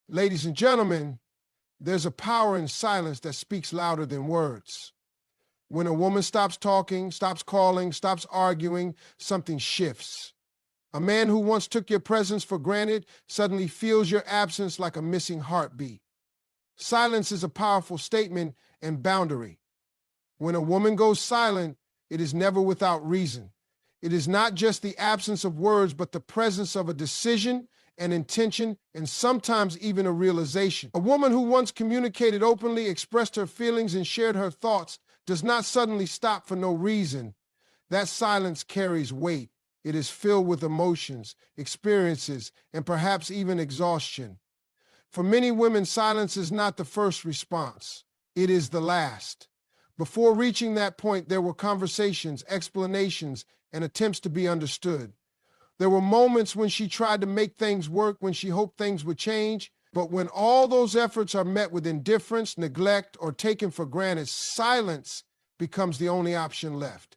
Ladies and gentlemen, there's a power in silence that speaks louder than words. When a woman stops talking, stops calling, stops arguing, something shifts. A man who once took your presence for granted suddenly feels your absence like a missing heartbeat. Silence is a powerful statement and boundary. When a woman goes silent, it is never without reason. It is not just the absence of words, but the presence of a decision, an intention, and sometimes even a realization. A woman who once communicated openly, expressed her feelings, and shared her thoughts does not suddenly stop for no reason. That silence carries weight. It is filled with emotions, experiences, and perhaps even exhaustion. For many women, silence is not the first response. It is the last. Before reaching that point, there were conversations, explanations, and attempts to be understood. There were moments when she tried to make things work, when she hoped things would change. But when all those efforts are met with indifference, neglect, or taken for granted, silence becomes the only option left.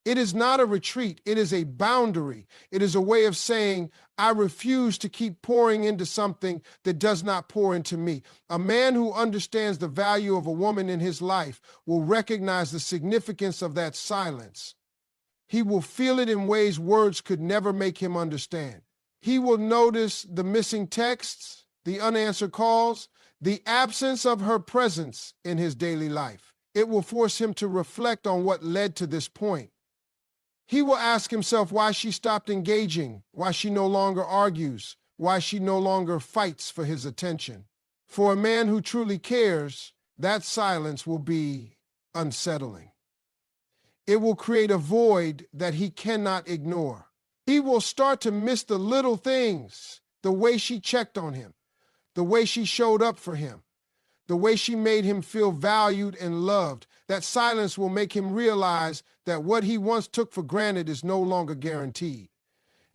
It is not a retreat. It is a boundary. It is a way of saying, I refuse to keep pouring into something that does not pour into me. A man who understands the value of a woman in his life will recognize the significance of that silence. He will feel it in ways words could never make him understand. He will notice the missing texts, the unanswered calls, the absence of her presence in his daily life. It will force him to reflect on what led to this point. He will ask himself why she stopped engaging, why she no longer argues, why she no longer fights for his attention. For a man who truly cares, that silence will be unsettling. It will create a void that he cannot ignore. He will start to miss the little things, the way she checked on him, the way she showed up for him, the way she made him feel valued and loved. That silence will make him realize that what he once took for granted is no longer guaranteed.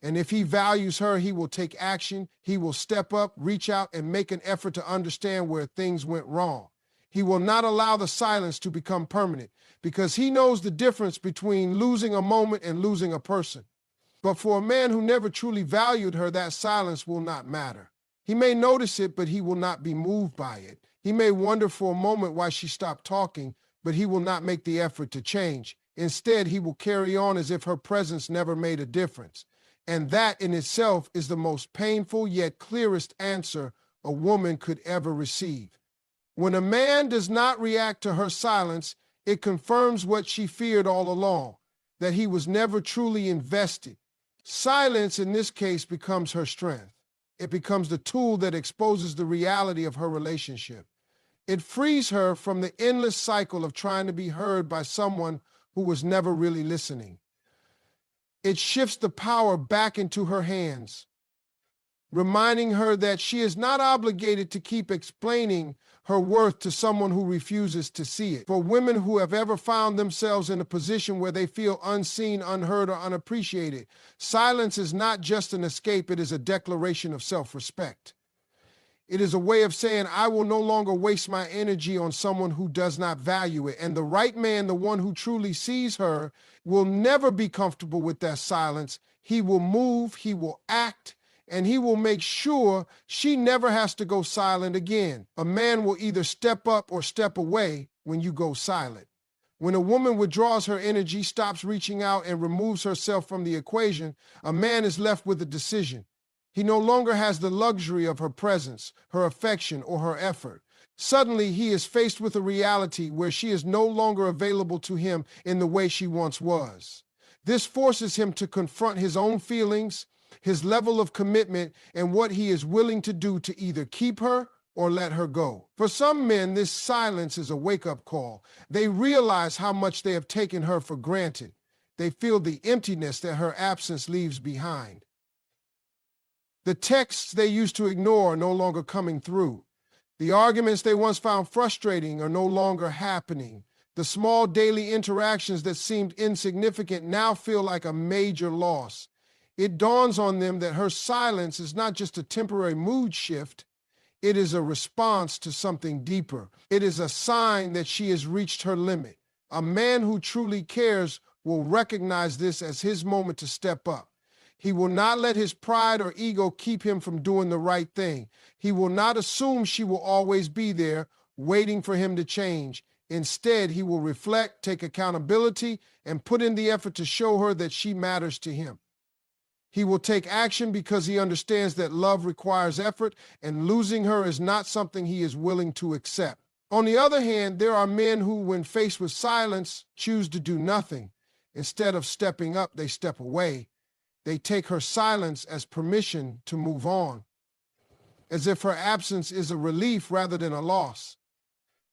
And if he values her, he will take action. He will step up, reach out, and make an effort to understand where things went wrong. He will not allow the silence to become permanent because he knows the difference between losing a moment and losing a person. But for a man who never truly valued her, that silence will not matter. He may notice it, but he will not be moved by it. He may wonder for a moment why she stopped talking, but he will not make the effort to change. Instead, he will carry on as if her presence never made a difference. And that in itself is the most painful yet clearest answer a woman could ever receive. When a man does not react to her silence, it confirms what she feared all along, that he was never truly invested. Silence, in this case, becomes her strength. It becomes the tool that exposes the reality of her relationship. It frees her from the endless cycle of trying to be heard by someone who was never really listening. It shifts the power back into her hands, reminding her that she is not obligated to keep explaining her worth to someone who refuses to see it. For women who have ever found themselves in a position where they feel unseen, unheard, or unappreciated, silence is not just an escape, it is a declaration of self-respect. It is a way of saying, I will no longer waste my energy on someone who does not value it. And the right man, the one who truly sees her, will never be comfortable with that silence. He will move, he will act, and he will make sure she never has to go silent again. A man will either step up or step away when you go silent. When a woman withdraws her energy, stops reaching out, and removes herself from the equation, a man is left with a decision. He no longer has the luxury of her presence, her affection, or her effort. Suddenly, he is faced with a reality where she is no longer available to him in the way she once was. This forces him to confront his own feelings, his level of commitment, and what he is willing to do to either keep her or let her go. For some men, this silence is a wake-up call. They realize how much they have taken her for granted. They feel the emptiness that her absence leaves behind. The texts they used to ignore are no longer coming through. The arguments they once found frustrating are no longer happening. The small daily interactions that seemed insignificant now feel like a major loss. It dawns on them that her silence is not just a temporary mood shift. It is a response to something deeper. It is a sign that she has reached her limit. A man who truly cares will recognize this as his moment to step up. He will not let his pride or ego keep him from doing the right thing. He will not assume she will always be there, waiting for him to change. Instead, he will reflect, take accountability, and put in the effort to show her that she matters to him. He will take action because he understands that love requires effort, and losing her is not something he is willing to accept. On the other hand, there are men who, when faced with silence, choose to do nothing. Instead of stepping up, they step away. They take her silence as permission to move on, as if her absence is a relief rather than a loss.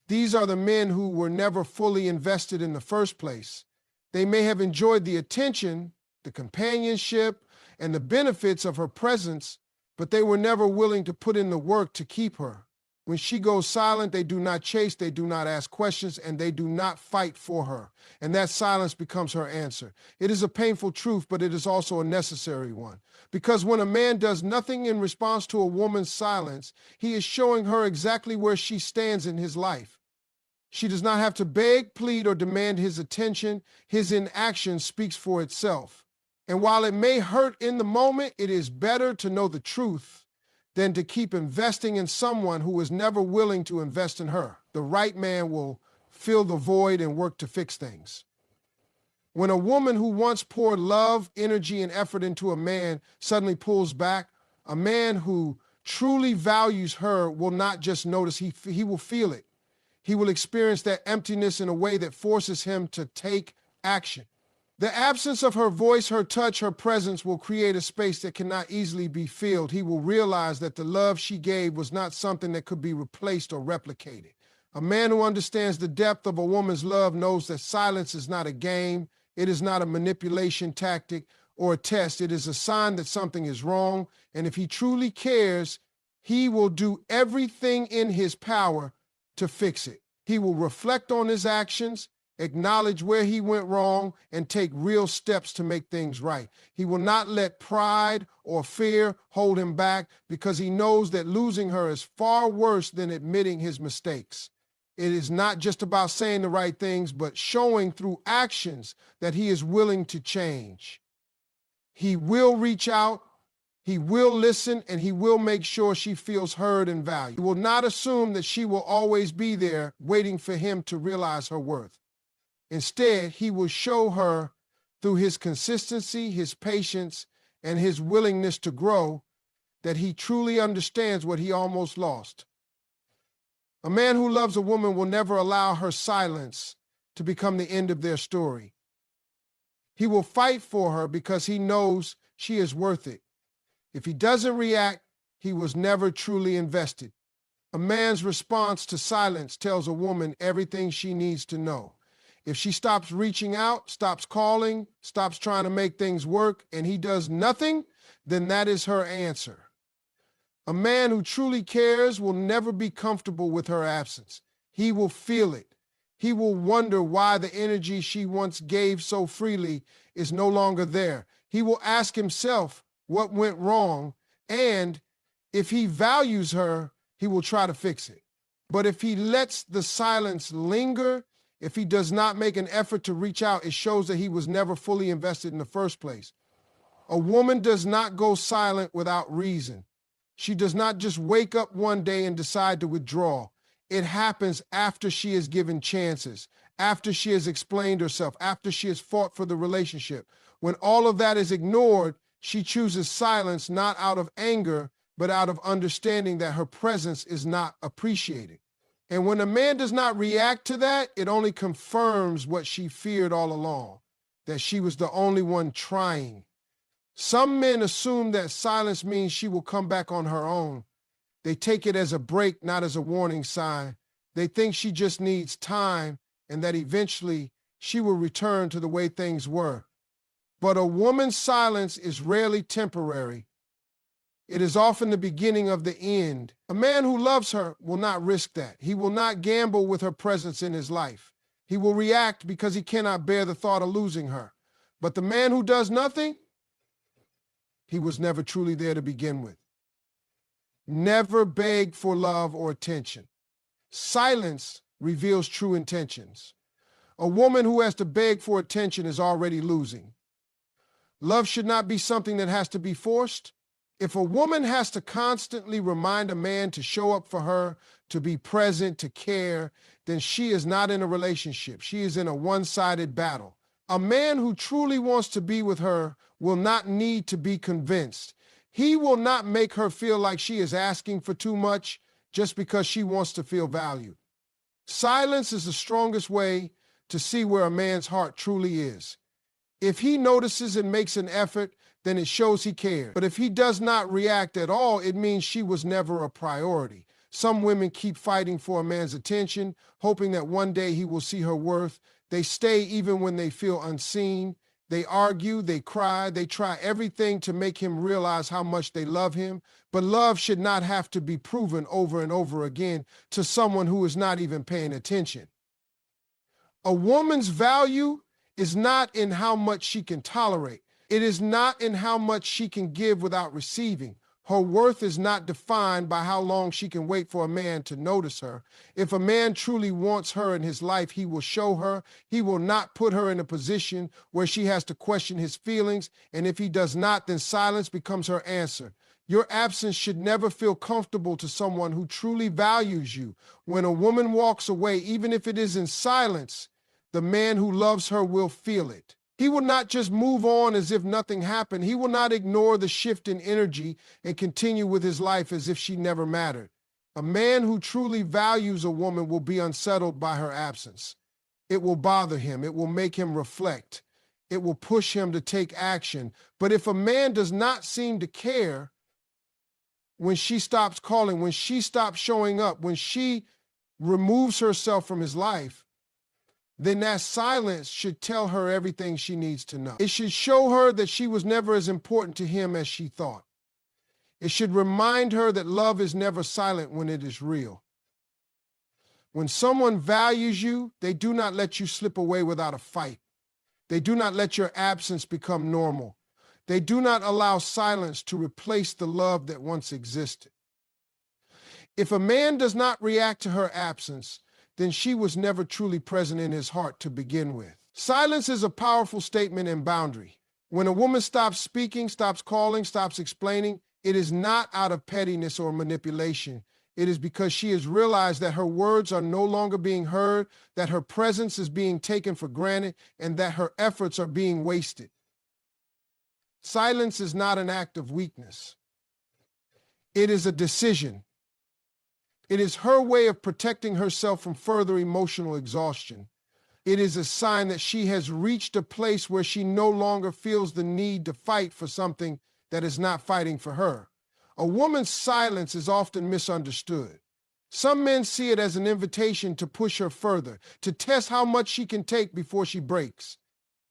These are the men who were never fully invested in the first place. They may have enjoyed the attention, the companionship, and the benefits of her presence, but they were never willing to put in the work to keep her. When she goes silent, they do not chase, they do not ask questions, and they do not fight for her. And that silence becomes her answer. It is a painful truth, but it is also a necessary one. Because when a man does nothing in response to a woman's silence, he is showing her exactly where she stands in his life. She does not have to beg, plead, or demand his attention. His inaction speaks for itself. And while it may hurt in the moment, it is better to know the truth than to keep investing in someone who is never willing to invest in her. The right man will fill the void and work to fix things. When a woman who once poured love, energy, and effort into a man suddenly pulls back, a man who truly values her will not just notice, he will feel it. He will experience that emptiness in a way that forces him to take action. The absence of her voice, her touch, her presence will create a space that cannot easily be filled. He will realize that the love she gave was not something that could be replaced or replicated. A man who understands the depth of a woman's love knows that silence is not a game, it is not a manipulation tactic or a test. It is a sign that something is wrong, and if he truly cares, he will do everything in his power to fix it. He will reflect on his actions, acknowledge where he went wrong, and take real steps to make things right. He will not let pride or fear hold him back because he knows that losing her is far worse than admitting his mistakes. It is not just about saying the right things, but showing through actions that he is willing to change. He will reach out, he will listen, and he will make sure she feels heard and valued. He will not assume that she will always be there waiting for him to realize her worth. Instead, he will show her through his consistency, his patience, and his willingness to grow that he truly understands what he almost lost. A man who loves a woman will never allow her silence to become the end of their story. He will fight for her because he knows she is worth it. If he doesn't react, he was never truly invested. A man's response to silence tells a woman everything she needs to know. If she stops reaching out, stops calling, stops trying to make things work, and he does nothing, then that is her answer. A man who truly cares will never be comfortable with her absence. He will feel it. He will wonder why the energy she once gave so freely is no longer there. He will ask himself what went wrong, and if he values her, he will try to fix it. But if he lets the silence linger, if he does not make an effort to reach out, it shows that he was never fully invested in the first place. A woman does not go silent without reason. She does not just wake up one day and decide to withdraw. It happens after she is given chances, after she has explained herself, after she has fought for the relationship. When all of that is ignored, she chooses silence not out of anger, but out of understanding that her presence is not appreciated. And when a man does not react to that, it only confirms what she feared all along, that she was the only one trying. Some men assume that silence means she will come back on her own. They take it as a break, not as a warning sign. They think she just needs time and that eventually she will return to the way things were. But a woman's silence is rarely temporary. It is often the beginning of the end. A man who loves her will not risk that. He will not gamble with her presence in his life. He will react because he cannot bear the thought of losing her. But the man who does nothing, he was never truly there to begin with. Never beg for love or attention. Silence reveals true intentions. A woman who has to beg for attention is already losing. Love should not be something that has to be forced. If a woman has to constantly remind a man to show up for her, to be present, to care, then she is not in a relationship. She is in a one-sided battle. A man who truly wants to be with her will not need to be convinced. He will not make her feel like she is asking for too much just because she wants to feel valued. Silence is the strongest way to see where a man's heart truly is. If he notices and makes an effort, then it shows he cares. But if he does not react at all, it means she was never a priority. Some women keep fighting for a man's attention, hoping that one day he will see her worth. They stay even when they feel unseen. They argue, they cry, they try everything to make him realize how much they love him. But love should not have to be proven over and over again to someone who is not even paying attention. A woman's value is not in how much she can tolerate. It is not in how much she can give without receiving. Her worth is not defined by how long she can wait for a man to notice her. If a man truly wants her in his life, he will show her. He will not put her in a position where she has to question his feelings. And if he does not, then silence becomes her answer. Your absence should never feel comfortable to someone who truly values you. When a woman walks away, even if it is in silence, the man who loves her will feel it. He will not just move on as if nothing happened. He will not ignore the shift in energy and continue with his life as if she never mattered. A man who truly values a woman will be unsettled by her absence. It will bother him. It will make him reflect. It will push him to take action. But if a man does not seem to care when she stops calling, when she stops showing up, when she removes herself from his life, then that silence should tell her everything she needs to know. It should show her that she was never as important to him as she thought. It should remind her that love is never silent when it is real. When someone values you, they do not let you slip away without a fight. They do not let your absence become normal. They do not allow silence to replace the love that once existed. If a man does not react to her absence, then she was never truly present in his heart to begin with. Silence is a powerful statement and boundary. When a woman stops speaking, stops calling, stops explaining, it is not out of pettiness or manipulation. It is because she has realized that her words are no longer being heard, that her presence is being taken for granted, and that her efforts are being wasted. Silence is not an act of weakness. It is a decision. It is her way of protecting herself from further emotional exhaustion. It is a sign that she has reached a place where she no longer feels the need to fight for something that is not fighting for her. A woman's silence is often misunderstood. Some men see it as an invitation to push her further, to test how much she can take before she breaks.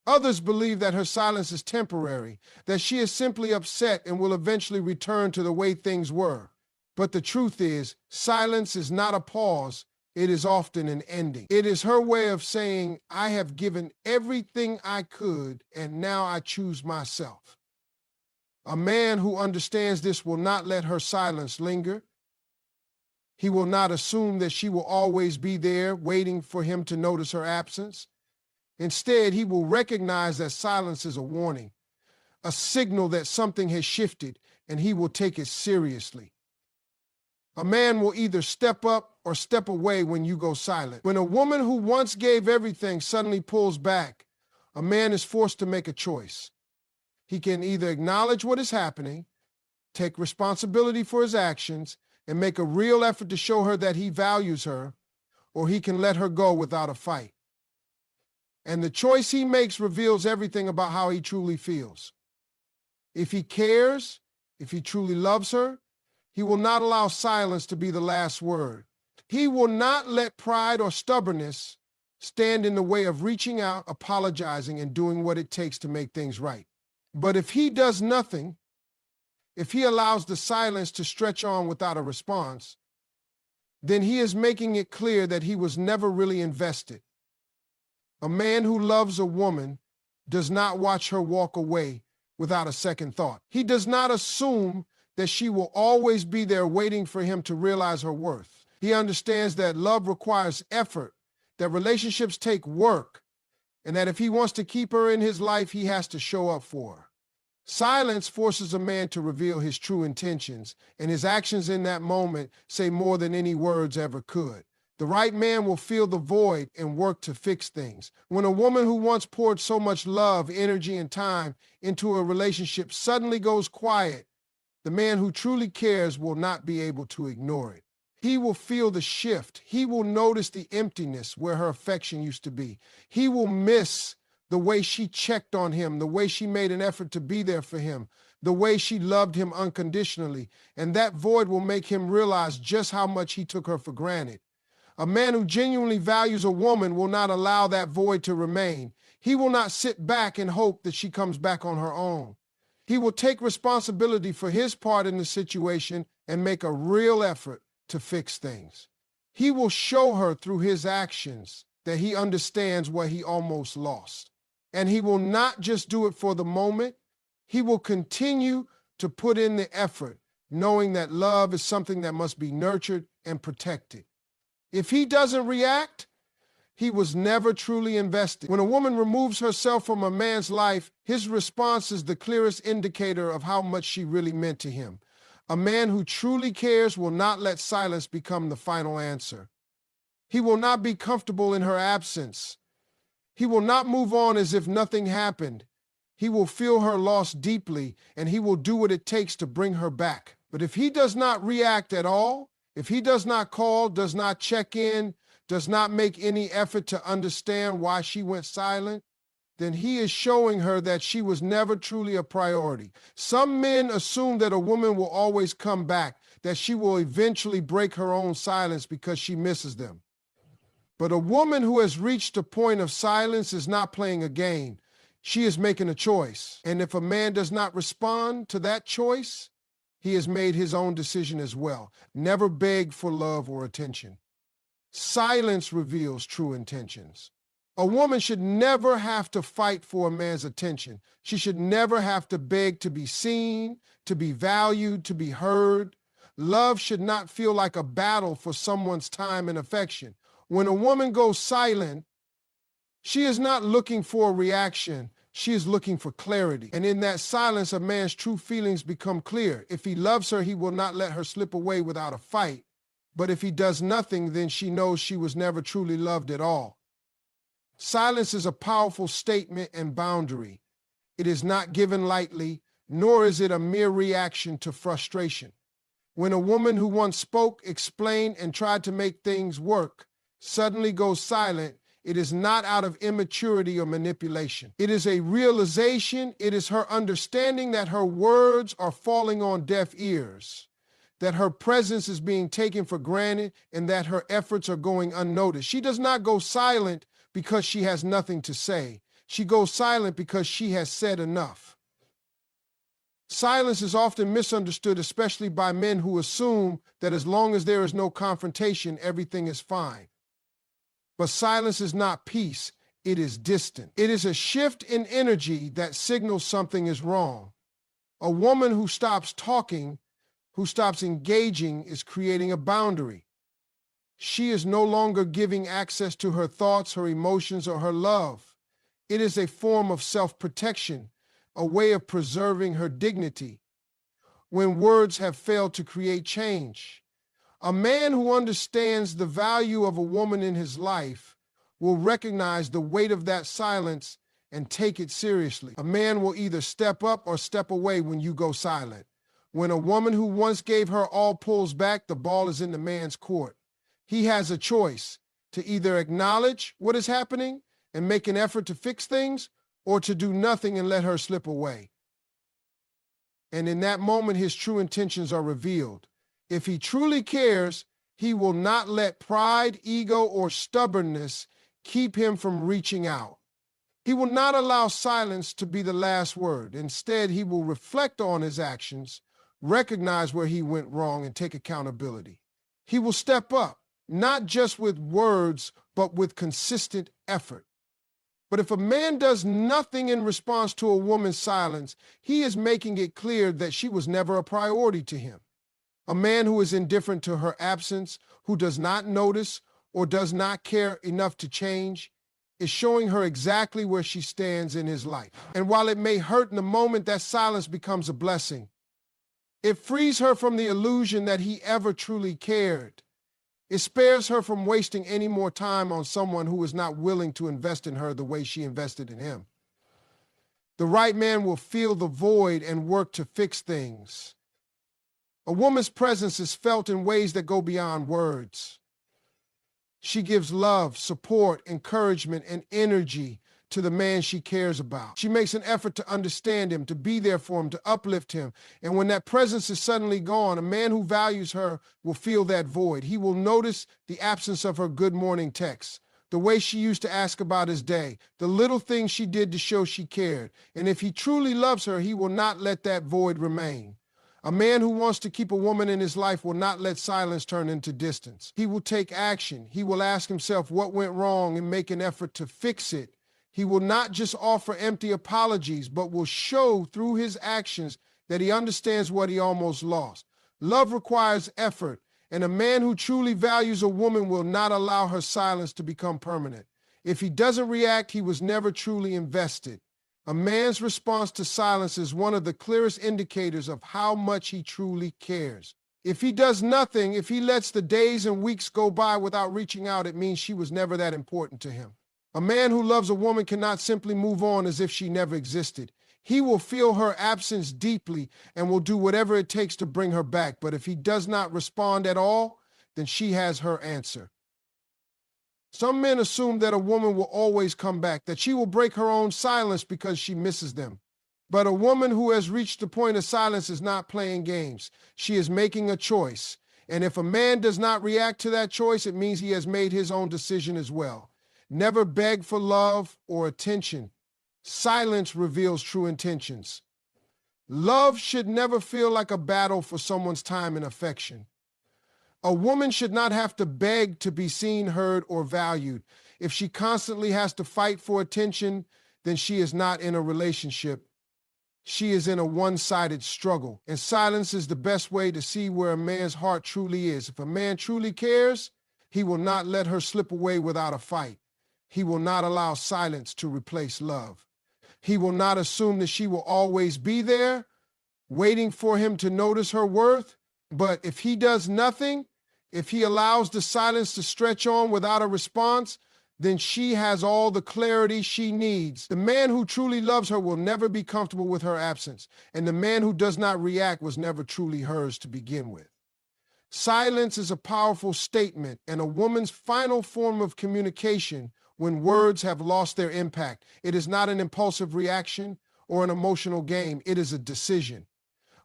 Others believe that her silence is temporary, that she is simply upset and will eventually return to the way things were. But the truth is, silence is not a pause, it is often an ending. It is her way of saying, I have given everything I could, and now I choose myself. A man who understands this will not let her silence linger. He will not assume that she will always be there, waiting for him to notice her absence. Instead, he will recognize that silence is a warning, a signal that something has shifted, and he will take it seriously. A man will either step up or step away when you go silent. When a woman who once gave everything suddenly pulls back, a man is forced to make a choice. He can either acknowledge what is happening, take responsibility for his actions, and make a real effort to show her that he values her, or he can let her go without a fight. And the choice he makes reveals everything about how he truly feels. If he cares, if he truly loves her, he will not allow silence to be the last word. He will not let pride or stubbornness stand in the way of reaching out, apologizing, and doing what it takes to make things right. But if he does nothing, if he allows the silence to stretch on without a response, then he is making it clear that he was never really invested. A man who loves a woman does not watch her walk away without a second thought. He does not assume that she will always be there waiting for him to realize her worth. He understands that love requires effort, that relationships take work, and that if he wants to keep her in his life, he has to show up for her. Silence forces a man to reveal his true intentions, and his actions in that moment say more than any words ever could. The right man will fill the void and work to fix things. When a woman who once poured so much love, energy, and time into a relationship suddenly goes quiet, the man who truly cares will not be able to ignore it. He will feel the shift. He will notice the emptiness where her affection used to be. He will miss the way she checked on him, the way she made an effort to be there for him, the way she loved him unconditionally. And that void will make him realize just how much he took her for granted. A man who genuinely values a woman will not allow that void to remain. He will not sit back and hope that she comes back on her own. He will take responsibility for his part in the situation and make a real effort to fix things. He will show her through his actions that he understands what he almost lost. And he will not just do it for the moment. He will continue to put in the effort, knowing that love is something that must be nurtured and protected. If he doesn't react, he was never truly invested. When a woman removes herself from a man's life, his response is the clearest indicator of how much she really meant to him. A man who truly cares will not let silence become the final answer. He will not be comfortable in her absence. He will not move on as if nothing happened. He will feel her loss deeply, and he will do what it takes to bring her back. But if he does not react at all, if he does not call, does not check in, does not make any effort to understand why she went silent, then he is showing her that she was never truly a priority. Some men assume that a woman will always come back, that she will eventually break her own silence because she misses them. But a woman who has reached a point of silence is not playing a game. She is making a choice. And if a man does not respond to that choice, he has made his own decision as well. Never beg for love or attention. Silence reveals true intentions. A woman should never have to fight for a man's attention. She should never have to beg to be seen, to be valued, to be heard. Love should not feel like a battle for someone's time and affection. When a woman goes silent, she is not looking for a reaction. She is looking for clarity. And in that silence, a man's true feelings become clear. If he loves her, he will not let her slip away without a fight. But if he does nothing, then she knows she was never truly loved at all. Silence is a powerful statement and boundary. It is not given lightly, nor is it a mere reaction to frustration. When a woman who once spoke, explained, and tried to make things work suddenly goes silent, it is not out of immaturity or manipulation. It is a realization, it is her understanding that her words are falling on deaf ears, that her presence is being taken for granted, and that her efforts are going unnoticed. She does not go silent because she has nothing to say. She goes silent because she has said enough. Silence is often misunderstood, especially by men who assume that as long as there is no confrontation, everything is fine. But silence is not peace, it is distant. It is a shift in energy that signals something is wrong. A woman who stops talking, who stops engaging, is creating a boundary. She is no longer giving access to her thoughts, her emotions, or her love. It is a form of self-protection, a way of preserving her dignity. When words have failed to create change, a man who understands the value of a woman in his life will recognize the weight of that silence and take it seriously. A man will either step up or step away when you go silent. When a woman who once gave her all pulls back, the ball is in the man's court. He has a choice to either acknowledge what is happening and make an effort to fix things, or to do nothing and let her slip away. And in that moment, his true intentions are revealed. If he truly cares, he will not let pride, ego, or stubbornness keep him from reaching out. He will not allow silence to be the last word. Instead, he will reflect on his actions, recognize where he went wrong, and take accountability. He will step up, not just with words, but with consistent effort. But if a man does nothing in response to a woman's silence, he is making it clear that she was never a priority to him. A man who is indifferent to her absence, who does not notice or does not care enough to change, is showing her exactly where she stands in his life. And while it may hurt in the moment, that silence becomes a blessing. It frees her from the illusion that he ever truly cared. It spares her from wasting any more time on someone who is not willing to invest in her the way she invested in him. The right man will fill the void and work to fix things. A woman's presence is felt in ways that go beyond words. She gives love, support, encouragement, and energy to the man she cares about. She makes an effort to understand him, to be there for him, to uplift him. And when that presence is suddenly gone, a man who values her will feel that void. He will notice the absence of her good morning texts, the way she used to ask about his day, the little things she did to show she cared. And if he truly loves her, he will not let that void remain. A man who wants to keep a woman in his life will not let silence turn into distance. He will take action. He will ask himself what went wrong and make an effort to fix it. He will not just offer empty apologies, but will show through his actions that he understands what he almost lost. Love requires effort, and a man who truly values a woman will not allow her silence to become permanent. If he doesn't react, he was never truly invested. A man's response to silence is one of the clearest indicators of how much he truly cares. If he does nothing, if he lets the days and weeks go by without reaching out, it means she was never that important to him. A man who loves a woman cannot simply move on as if she never existed. He will feel her absence deeply and will do whatever it takes to bring her back. But if he does not respond at all, then she has her answer. Some men assume that a woman will always come back, that she will break her own silence because she misses them. But a woman who has reached the point of silence is not playing games. She is making a choice. And if a man does not react to that choice, it means he has made his own decision as well. Never beg for love or attention. Silence reveals true intentions. Love should never feel like a battle for someone's time and affection. A woman should not have to beg to be seen, heard, or valued. If she constantly has to fight for attention, then she is not in a relationship. She is in a one-sided struggle. And silence is the best way to see where a man's heart truly is. If a man truly cares, he will not let her slip away without a fight. He will not allow silence to replace love. He will not assume that she will always be there, waiting for him to notice her worth. But if he does nothing, if he allows the silence to stretch on without a response, then she has all the clarity she needs. The man who truly loves her will never be comfortable with her absence, and the man who does not react was never truly hers to begin with. Silence is a powerful statement and a woman's final form of communication when words have lost their impact. It is not an impulsive reaction or an emotional game. It is a decision.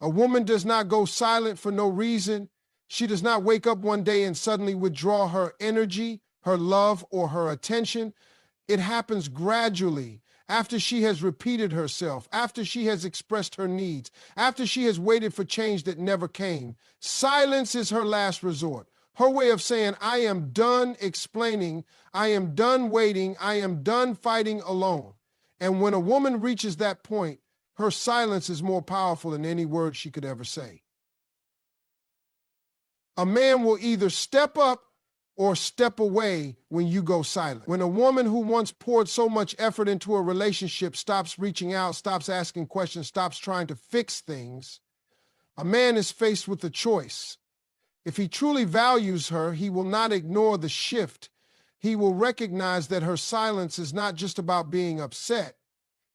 A woman does not go silent for no reason. She does not wake up one day and suddenly withdraw her energy, her love, or her attention. It happens gradually, after she has repeated herself, after she has expressed her needs, after she has waited for change that never came. Silence is her last resort. Her way of saying, I am done explaining, I am done waiting, I am done fighting alone. And when a woman reaches that point, her silence is more powerful than any word she could ever say. A man will either step up or step away when you go silent. When a woman who once poured so much effort into a relationship stops reaching out, stops asking questions, stops trying to fix things, a man is faced with a choice. If he truly values her, he will not ignore the shift. He will recognize that her silence is not just about being upset.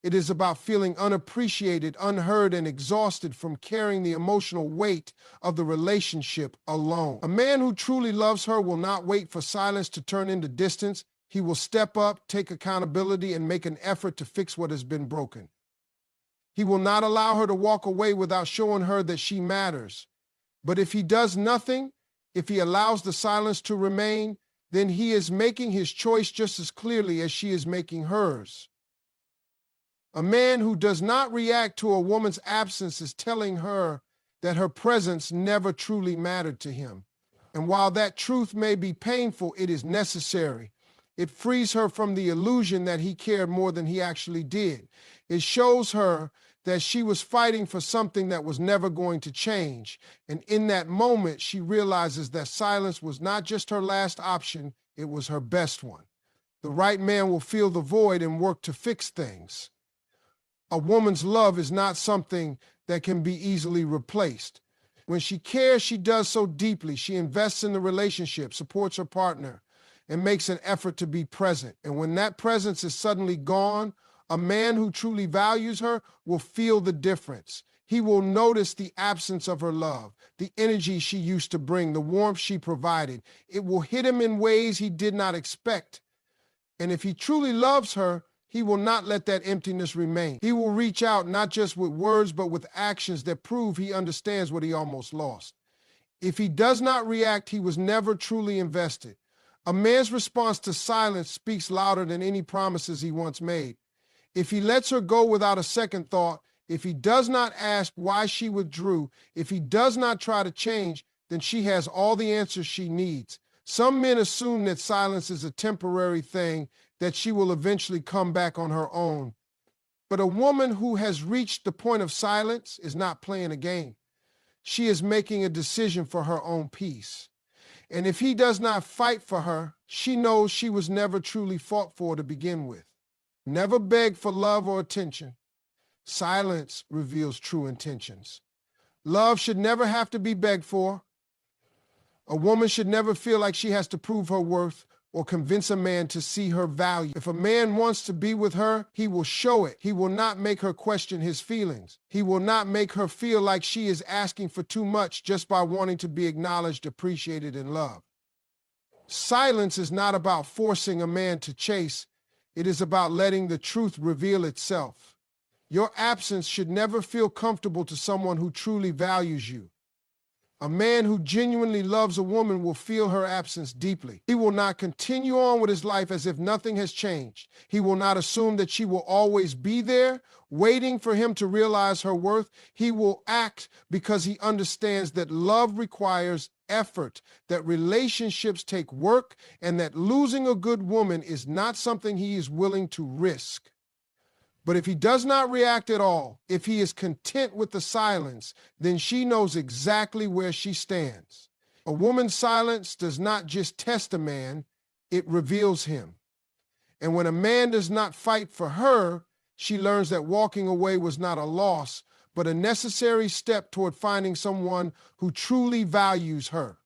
It is about feeling unappreciated, unheard, and exhausted from carrying the emotional weight of the relationship alone. A man who truly loves her will not wait for silence to turn into distance. He will step up, take accountability, and make an effort to fix what has been broken. He will not allow her to walk away without showing her that she matters. But if he does nothing, if he allows the silence to remain, then he is making his choice just as clearly as she is making hers. A man who does not react to a woman's absence is telling her that her presence never truly mattered to him. And while that truth may be painful, it is necessary. It frees her from the illusion that he cared more than he actually did. It shows her that she was fighting for something that was never going to change. And in that moment, she realizes that silence was not just her last option, it was her best one. The right man will fill the void and work to fix things. A woman's love is not something that can be easily replaced. When she cares, she does so deeply. She invests in the relationship, supports her partner, and makes an effort to be present. And when that presence is suddenly gone, a man who truly values her will feel the difference. He will notice the absence of her love, the energy she used to bring, the warmth she provided. It will hit him in ways he did not expect. And if he truly loves her, he will not let that emptiness remain. He will reach out not just with words, but with actions that prove he understands what he almost lost. If he does not react, he was never truly invested. A man's response to silence speaks louder than any promises he once made. If he lets her go without a second thought, if he does not ask why she withdrew, if he does not try to change, then she has all the answers she needs. Some men assume that silence is a temporary thing, that she will eventually come back on her own. But a woman who has reached the point of silence is not playing a game. She is making a decision for her own peace. And if he does not fight for her, she knows she was never truly fought for to begin with. Never beg for love or attention. Silence reveals true intentions. Love should never have to be begged for. A woman should never feel like she has to prove her worth or convince a man to see her value. If a man wants to be with her, he will show it. He will not make her question his feelings. He will not make her feel like she is asking for too much just by wanting to be acknowledged, appreciated, and loved. Silence is not about forcing a man to chase. It is about letting the truth reveal itself. Your absence should never feel comfortable to someone who truly values you. A man who genuinely loves a woman will feel her absence deeply. He will not continue on with his life as if nothing has changed. He will not assume that she will always be there, waiting for him to realize her worth. He will act because he understands that love requires effort, that relationships take work, and that losing a good woman is not something he is willing to risk. But if he does not react at all, if he is content with the silence, then she knows exactly where she stands. A woman's silence does not just test a man, it reveals him. And when a man does not fight for her, she learns that walking away was not a loss, but a necessary step toward finding someone who truly values her.